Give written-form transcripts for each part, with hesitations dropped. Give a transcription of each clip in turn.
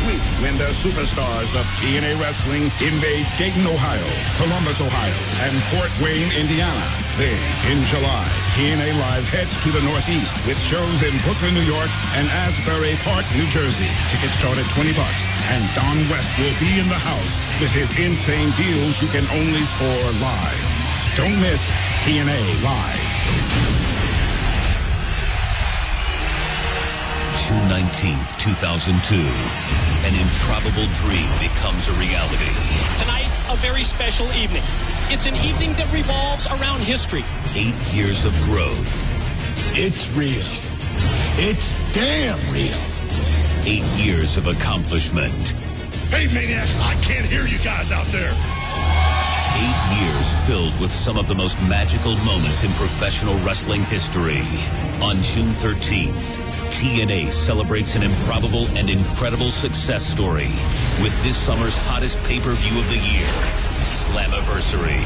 week when the superstars of TNA Wrestling invade Dayton, Ohio, Columbus, Ohio, and Fort Wayne, Indiana. Then, in July, TNA Live heads to the Northeast with shows in Brooklyn, New York, and Asbury Park, New Jersey. Tickets start at $20, and Don West will be in the house with his insane deals you can only score live. Don't miss TNA Live. June 19th, 2002. An improbable dream becomes a reality. Tonight, a very special evening. It's an evening that revolves around history. 8 years of growth. It's real. It's damn real. 8 years of accomplishment. Hey, maniacs, I can't hear you guys out there. 8 years filled with some of the most magical moments in professional wrestling history. On June 13th, TNA celebrates an improbable and incredible success story with this summer's hottest pay-per-view of the year, Slammiversary.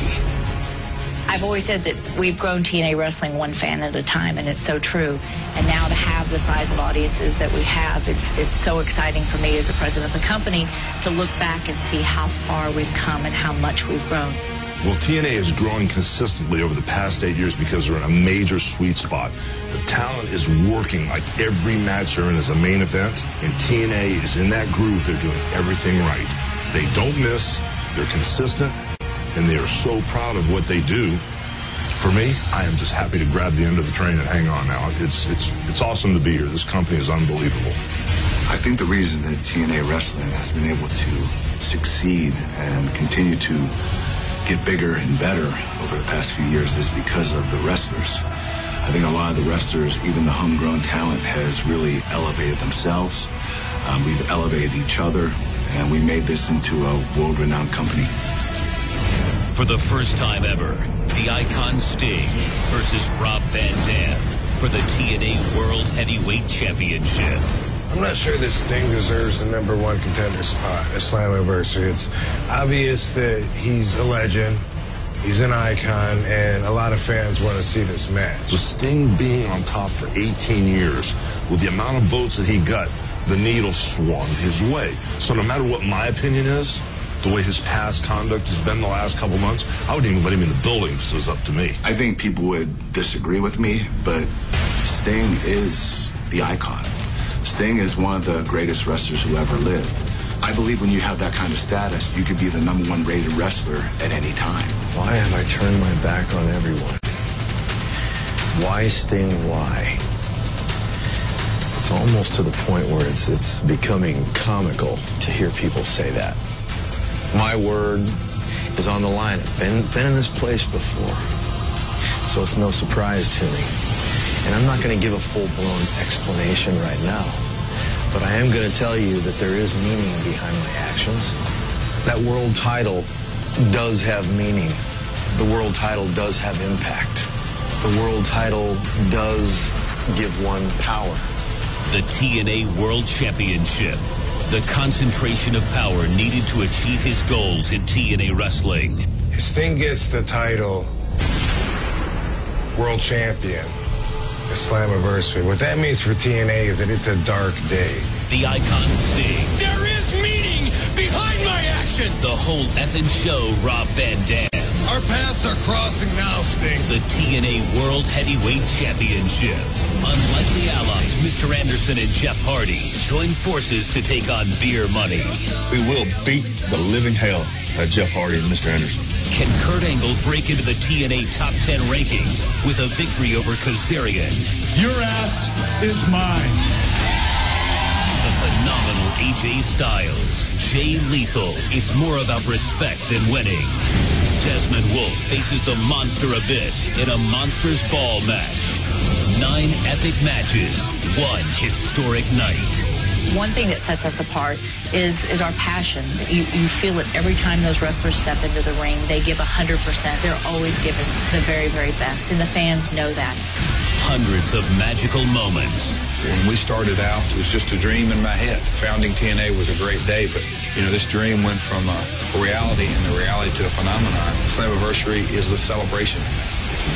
I've always said that we've grown TNA Wrestling one fan at a time, and it's so true. And now to have the size of audiences that we have, it's so exciting for me as the president of the company to look back and see how far we've come and how much we've grown. Well, TNA is growing consistently over the past 8 years because they're in a major sweet spot. The talent is working like every match they're in is a main event, and TNA is in that groove. They're doing everything right. They don't miss, they're consistent, and they are so proud of what they do. For me, I am just happy to grab the end of the train and hang on now. It's awesome to be here. This company is unbelievable. I think the reason that TNA Wrestling has been able to succeed and continue to get bigger and better over the past few years is because of the wrestlers. I think a lot of the wrestlers, even the homegrown talent, has really elevated themselves. We've elevated each other, and we made this into a world-renowned company. For the first time ever, the Icon Sting versus Rob Van Dam for the TNA World Heavyweight Championship. I'm not sure this Sting deserves the #1 contender spot at Slammiversary. It's obvious that he's a legend, he's an icon, and a lot of fans want to see this match. With Sting being on top for 18 years, with the amount of votes that he got, the needle swung his way. So no matter what my opinion is, the way his past conduct has been the last couple months, I wouldn't even let him in the building if it was up to me. I think people would disagree with me, but Sting is the icon. Sting is one of the greatest wrestlers who ever lived. I believe when you have that kind of status, you could be the #1 rated wrestler at any time. Why have I turned my back on everyone? Why Sting? Why? It's almost to the point where it's becoming comical to hear people say that. My word is on the line. I've been in this place before, so it's no surprise to me. And I'm not going to give a full-blown explanation right now, but I am going to tell you that there is meaning behind my actions. That world title does have meaning. The world title does have impact. The world title does give one power. The TNA World Championship. The concentration of power needed to achieve his goals in TNA Wrestling. If Sting gets the title World Champion at Slammiversary, what that means for TNA is that it's a dark day. The Icon Sting. There is meaning behind my action. The whole effing show, Rob Van Dam. Our paths are crossing now, Sting. The TNA World Heavyweight Championship. Unlikely allies Mr. Anderson and Jeff Hardy join forces to take on Beer Money. We will beat the living hell out of Jeff Hardy and Mr. Anderson. Can Kurt Angle break into the TNA Top 10 rankings with a victory over Kazarian? Your ass is mine. The phenomenal AJ Styles, Jay Lethal. It's more about respect than winning. Desmond Wolfe faces the Monster Abyss in a Monsters Ball match. 9 epic matches, 1 historic night. One thing that sets us apart is our passion. You feel it every time those wrestlers step into the ring. They give 100%. They're always giving the very, very best, and the fans know that. Hundreds of magical moments. When we started out, it was just a dream in my head. Founding TNA was a great day, but, this dream went from a reality, and the reality to a phenomenon. Slammiversary is the celebration.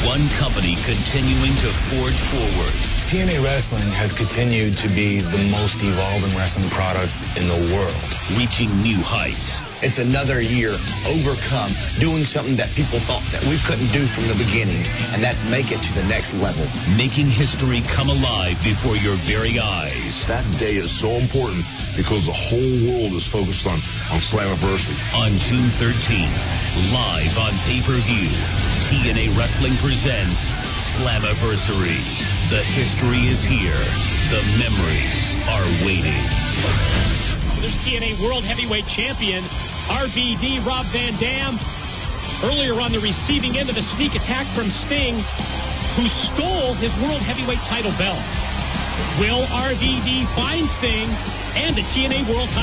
One company continuing to forge forward. TNA Wrestling has continued to be the most evolving wrestling product in the world. Reaching new heights. It's another year overcome, doing something that people thought that we couldn't do from the beginning, and that's make it to the next level. Making history come alive before your very eyes. That day is so important because the whole world is focused on Slammiversary. On June 13th, live on pay-per-view, TNA Wrestling presents Slammiversary. The history is here. The memories are waiting. There's TNA World Heavyweight Champion, RVD Rob Van Dam, earlier on the receiving end of a sneak attack from Sting, who stole his World Heavyweight title belt. Will RVD find Sting and the TNA World title?